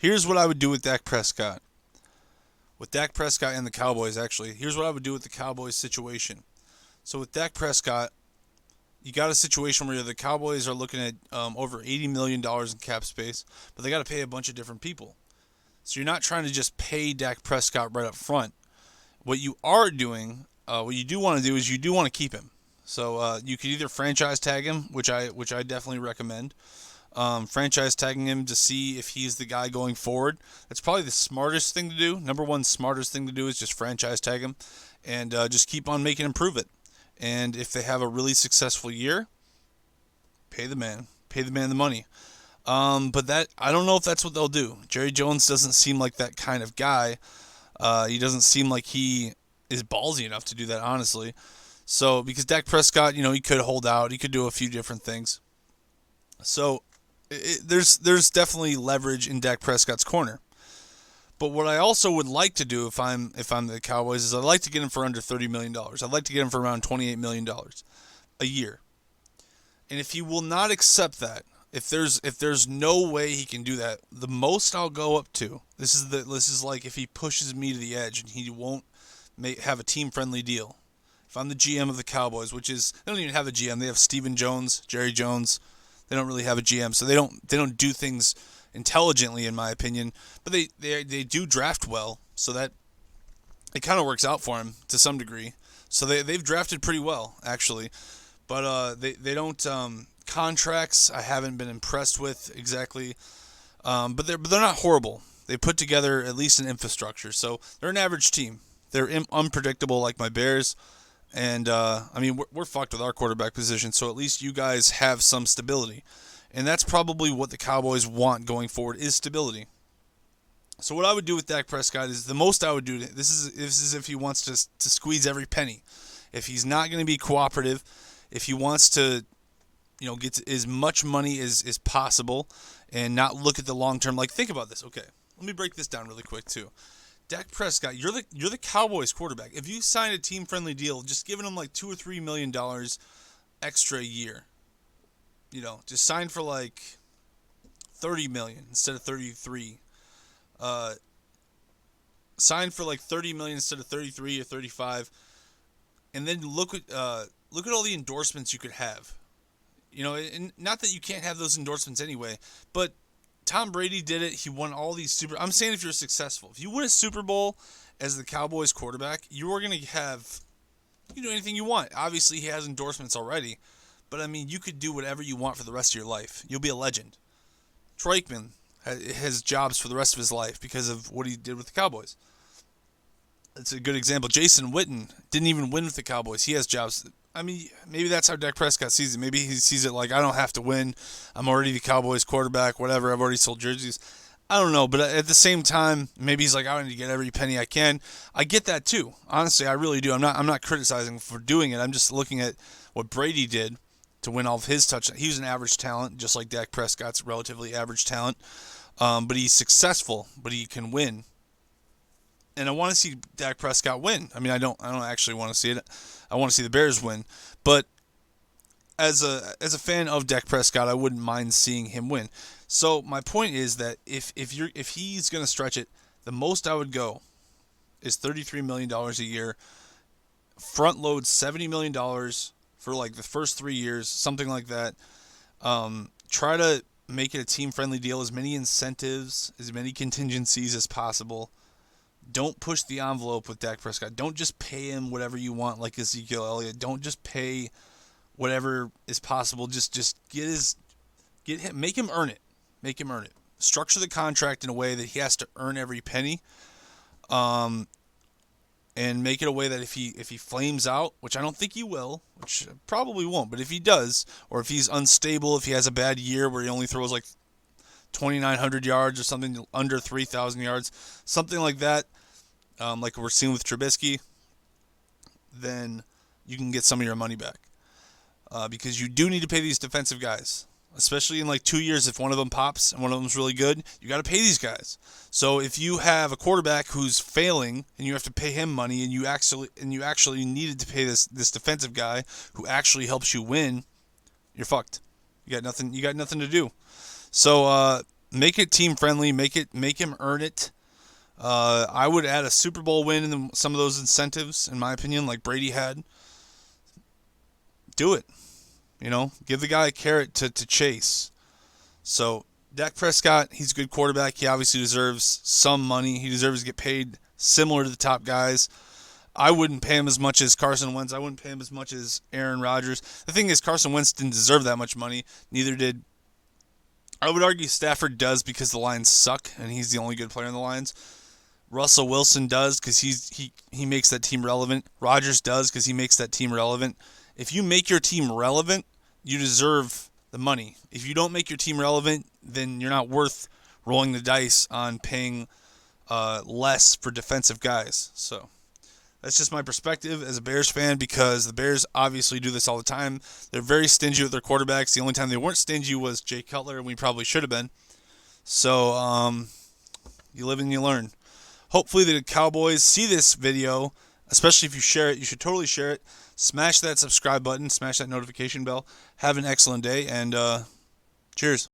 Here's what I would do with Dak Prescott. With Dak Prescott and the Cowboys, actually. Here's what I would do with the Cowboys situation. So with Dak Prescott, you got a situation where the Cowboys are looking at over $80 million in cap space, but they got to pay a bunch of different people. So you're not trying to just pay Dak Prescott right up front. What you are doing, what you do want to do is you do want to keep him. So you could either franchise tag him, which I definitely recommend. Franchise tagging him to see if he's the guy going forward. That's probably the smartest thing to do. Number one smartest thing to do is just franchise tag him and just keep on making him prove it. And if they have a really successful year, pay the man the money. But that I don't know if that's what they'll do. Jerry Jones doesn't seem like that kind of guy. He doesn't seem like he is ballsy enough to do that, honestly. So because Dak Prescott, he could hold out, he could do a few different things. So there's definitely leverage in Dak Prescott's corner. But what I also would like to do if I'm the Cowboys is I'd like to get him for under $30 million. I'd like to get him for around $28 million a year. And if he will not accept that, if there's no way he can do that, the most I'll go up to, this is like if he pushes me to the edge and he won't have a team friendly deal. If I'm the GM of the Cowboys, which is they don't even have a GM, they have Stephen Jones, Jerry Jones. They don't really have a GM, so they don't do things intelligently, in my opinion. But they do draft well, so that it kind of works out for him to some degree. So they've drafted pretty well, actually. But they don't contracts. I haven't been impressed with exactly. But they're not horrible. They put together at least an infrastructure, so they're an average team. They're unpredictable like my Bears. And, we're fucked with our quarterback position, so at least you guys have some stability. And that's probably what the Cowboys want going forward is stability. So what I would do with Dak Prescott is the most I would do, this is if he wants to squeeze every penny. If he's not going to be cooperative, if he wants to, get as much money as possible and not look at the long term. Like, think about this. Okay, let me break this down really quick, too. Dak Prescott, you're the Cowboys quarterback. If you sign a team-friendly deal, just giving him like $2 or $3 million extra a year, just sign for like $30 million instead of 33. Sign for like $30 million instead of 33 or 35, and then look at all the endorsements you could have. And not that you can't have those endorsements anyway, but Tom Brady did it. He won all these I'm saying if you're successful. If you win a Super Bowl as the Cowboys quarterback, you are going to have... You can do anything you want. Obviously, he has endorsements already. But, you could do whatever you want for the rest of your life. You'll be a legend. Troy Aikman has jobs for the rest of his life because of what he did with the Cowboys. That's a good example. Jason Witten didn't even win with the Cowboys. He has jobs... maybe that's how Dak Prescott sees it. Maybe he sees it like, I don't have to win. I'm already the Cowboys quarterback, whatever. I've already sold jerseys. I don't know. But at the same time, maybe he's like, I need to get every penny I can. I get that too. Honestly, I really do. I'm not criticizing for doing it. I'm just looking at what Brady did to win all of his touchdowns. He was an average talent, just like Dak Prescott's relatively average talent. But he's successful, but he can win. And I want to see Dak Prescott win. I don't actually want to see it. I want to see the Bears win. But as a fan of Dak Prescott, I wouldn't mind seeing him win. So my point is that if he's going to stretch it, the most I would go is $33 million a year. Front load $70 million for like the first 3 years, something like that. Try to make it a team-friendly deal, as many incentives, as many contingencies as possible. Don't push the envelope with Dak Prescott. Don't just pay him whatever you want like Ezekiel Elliott. Don't just pay whatever is possible. Just get him, make him earn it. Make him earn it. Structure the contract in a way that he has to earn every penny. And make it a way that if he flames out, which I don't think he will, which probably won't, but if he does, or if he's unstable, if he has a bad year where he only throws like 2,900 yards or something, under 3,000 yards, something like that, like we're seeing with Trubisky, then you can get some of your money back. Because you do need to pay these defensive guys, especially in like 2 years. If one of them pops and one of them's really good, you got to pay these guys. So if you have a quarterback who's failing and you have to pay him money, and you actually needed to pay this defensive guy who actually helps you win, you're fucked. You got nothing to do. So make it team friendly. Make him earn it. I would add a Super Bowl win in some of those incentives, in my opinion, like Brady had. Do it. Give the guy a carrot to chase. So Dak Prescott, he's a good quarterback. He obviously deserves some money. He deserves to get paid similar to the top guys. I wouldn't pay him as much as Carson Wentz. I wouldn't pay him as much as Aaron Rodgers. The thing is, Carson Wentz didn't deserve that much money. Neither did, I would argue, Stafford does because the Lions suck, and he's the only good player in the Lions. Russell Wilson does because he makes that team relevant. Rodgers does because he makes that team relevant. If you make your team relevant, you deserve the money. If you don't make your team relevant, then you're not worth rolling the dice on paying less for defensive guys. So that's just my perspective as a Bears fan, because the Bears obviously do this all the time. They're very stingy with their quarterbacks. The only time they weren't stingy was Jay Cutler, and we probably should have been. So you live and you learn. Hopefully the Cowboys see this video, especially if you share it. You should totally share it. Smash that subscribe button. Smash that notification bell. Have an excellent day, and cheers.